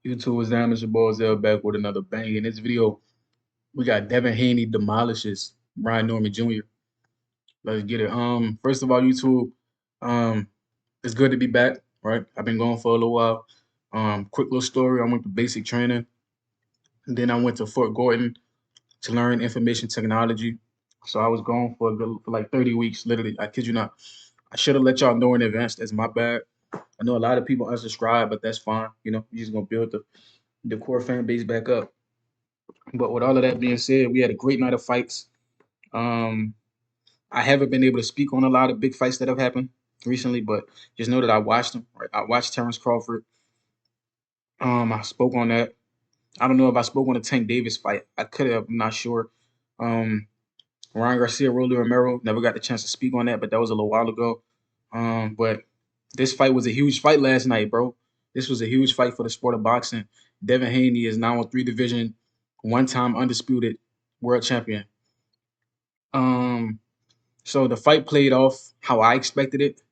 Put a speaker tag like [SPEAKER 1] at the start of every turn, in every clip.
[SPEAKER 1] YouTube was down, Mr. Ballsell back with another bang. In this video, we got Devin Haney demolishes Brian Norman Jr. Let's get it. First of all, YouTube, um, it's good to be back, right? I've been going for a little while. Quick little story. I went to basic training, and then I went to Fort Gordon to learn information technology. So I was gone for like 30 weeks, literally. I kid you not. I should have let y'all know in advance. That's my bad. I know a lot of people unsubscribe, but that's fine. You're just gonna build the core fan base back up. But with all of that being said, we had a great night of fights. Um, I haven't been able to speak on a lot of big fights that have happened recently, but just know that I watched them. Right? I watched Terrence Crawford. I spoke on that. I don't know if I spoke on the Tank Davis fight. I could have. I'm not sure. Um, Ryan Garcia, Rolly Romero. Never got the chance to speak on that, but that was a little while ago. But this fight was a huge fight last night, bro. This was a huge fight for the sport of boxing. Devin Haney is now a three-division, one-time undisputed world champion. Um, so the fight played off how I expected it.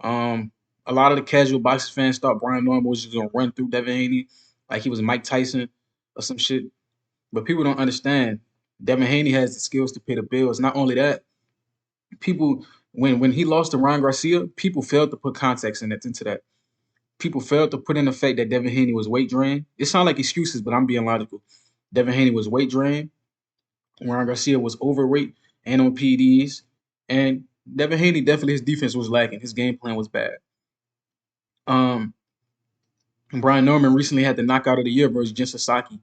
[SPEAKER 1] Um, a lot of the casual boxing fans thought Brian Norman was just gonna run through Devin Haney like he was Mike Tyson or some shit. But people don't understand. Devin Haney has the skills to pay the bills. Not only that, people when he lost to Ryan Garcia, people failed to put context into that. People failed to put in the fact that Devin Haney was weight drained. It sounds like excuses, but I'm being logical. Devin Haney was weight drained. Ryan Garcia was overweight and on PDs. And Devin Haney, definitely his defense was lacking. His game plan was bad. Um, Brian Norman recently had the knockout of the year versus Jin Sasaki.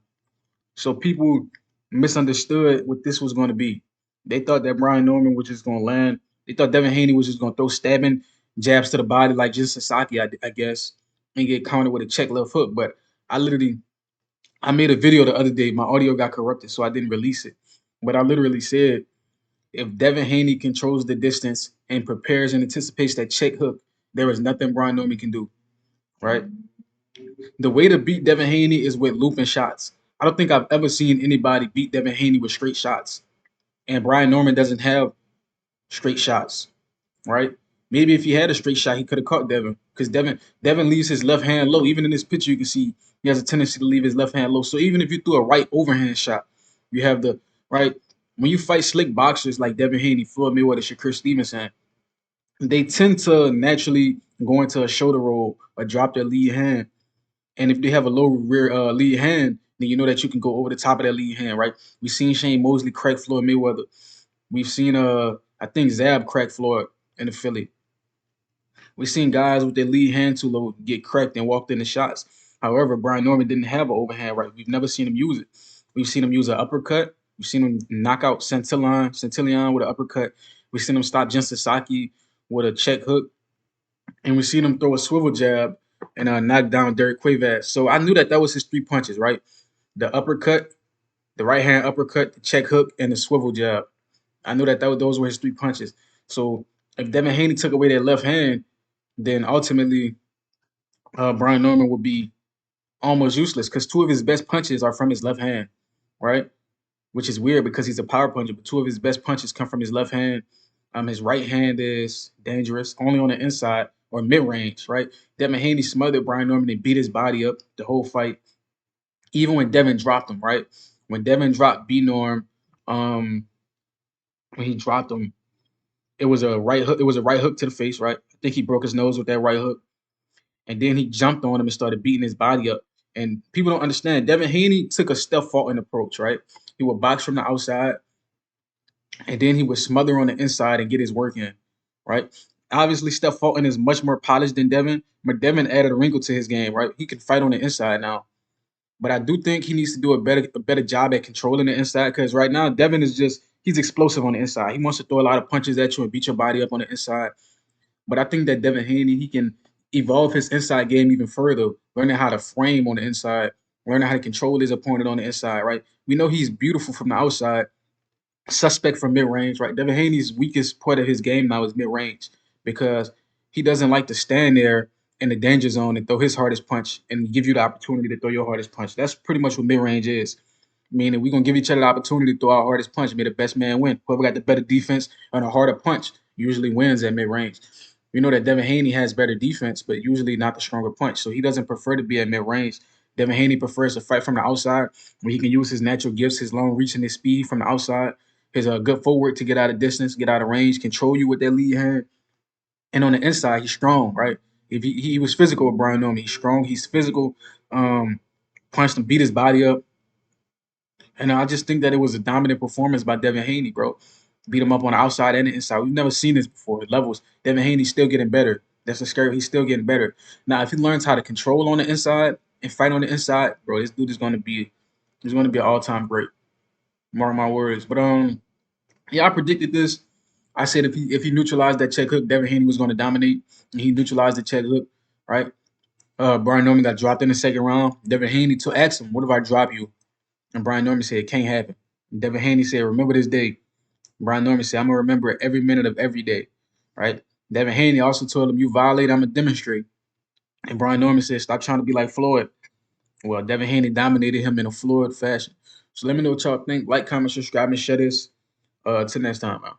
[SPEAKER 1] So people misunderstood what this was going to be. They thought that Brian Norman was just going to land. They thought Devin Haney was just going to throw stabbing jabs to the body like Jin Sasaki, I guess, and get countered with a check left hook. But I literally, I made a video the other day. My audio got corrupted, so I didn't release it. But I literally said, if Devin Haney controls the distance and prepares and anticipates that check hook, there is nothing Brian Norman can do, right? The way to beat Devin Haney is with looping shots. I don't think I've ever seen anybody beat Devin Haney with straight shots. And Brian Norman doesn't have straight shots, right? Maybe if he had a straight shot, he could have caught Devin. Because Devin leaves his left hand low. Even in this picture, you can see he has a tendency to leave his left hand low. So even if you threw a right overhand shot, you have the right. When you fight slick boxers like Devin Haney, Floyd Mayweather, Shakur Stevenson, they tend to naturally go into a shoulder roll or drop their lead hand. And if they have a low rear lead hand, then you know that you can go over the top of that lead hand, right? We've seen Shane Mosley crack Floyd Mayweather. We've seen I think Zab crack Floyd in the Philly. We've seen guys with their lead hand too low get cracked and walked into shots. However, Brian Norman didn't have an overhand right. We've never seen him use it. We've seen him use an uppercut. We've seen him knock out Santillan with an uppercut. We've seen him stop Jin Sasaki with a check hook. And we've seen him throw a swivel jab and knock down Derek Quavaz. So I knew that was his three punches, right? The uppercut, the right hand uppercut, the check hook, and the swivel jab. I knew that those were his three punches. So if Devin Haney took away that left hand, then ultimately Brian Norman would be almost useless because two of his best punches are from his left hand, right? Which is weird because he's a power puncher, but two of his best punches come from his left hand. His right hand is dangerous, only on the inside or mid-range, right? Devin Haney smothered Brian Norman and beat his body up the whole fight, even when Devin dropped him, right? When Devin dropped B-Norm, when he dropped him, it was a right hook. It was a right hook to the face, right? I think he broke his nose with that right hook. And then he jumped on him and started beating his body up. And people don't understand. Devin Haney took a step faulting approach, right? He would box from the outside, and then he would smother on the inside and get his work in, right? Obviously, Steph Fulton is much more polished than Devin, but Devin added a wrinkle to his game, right? He can fight on the inside now. But I do think he needs to do a better job at controlling the inside because right now Devin is he's explosive on the inside. He wants to throw a lot of punches at you and beat your body up on the inside. But I think that Devin Haney, he can evolve his inside game even further, learning how to frame on the inside, learning how to control his opponent on the inside, right? We know he's beautiful from the outside, suspect from mid-range, right? Devin Haney's weakest part of his game now is mid-range because he doesn't like to stand there in the danger zone and throw his hardest punch and give you the opportunity to throw your hardest punch. That's pretty much what mid-range is. Meaning we're going to give each other the opportunity to throw our hardest punch. May the best man win. Whoever got the better defense and a harder punch usually wins at mid-range. We know that Devin Haney has better defense, but usually not the stronger punch. So he doesn't prefer to be at mid-range. Devin Haney prefers to fight from the outside, where he can use his natural gifts, his long reach and his speed from the outside, his good footwork to get out of distance, get out of range, control you with that lead hand. And on the inside, he's strong, right? If he was physical with Brian Norman, he's strong, he's physical, punched him, beat his body up. And I just think that it was a dominant performance by Devin Haney, bro. Beat him up on the outside and the inside. We've never seen this before. Levels. Devin Haney's still getting better. That's a scary. He's still getting better. Now, if he learns how to control on the inside and fight on the inside, bro, this dude is going to be an all-time great. Mark my words. But yeah, I predicted this. I said if he neutralized that check hook, Devin Haney was going to dominate. And he neutralized the check hook, right? Brian Norman got dropped in the second round. Devin Haney asked him, "What if I drop you?" And Brian Norman said, "It can't happen." And Devin Haney said, "Remember this day." Brian Norman said, "I'm gonna remember it every minute of every day." Right? Devin Haney also told him, "You violate, I'm gonna demonstrate." And Brian Norman said, "Stop trying to be like Floyd." Well, Devin Haney dominated him in a Floyd fashion. So let me know what y'all think. Like, comment, subscribe, and share this. Till next time, man.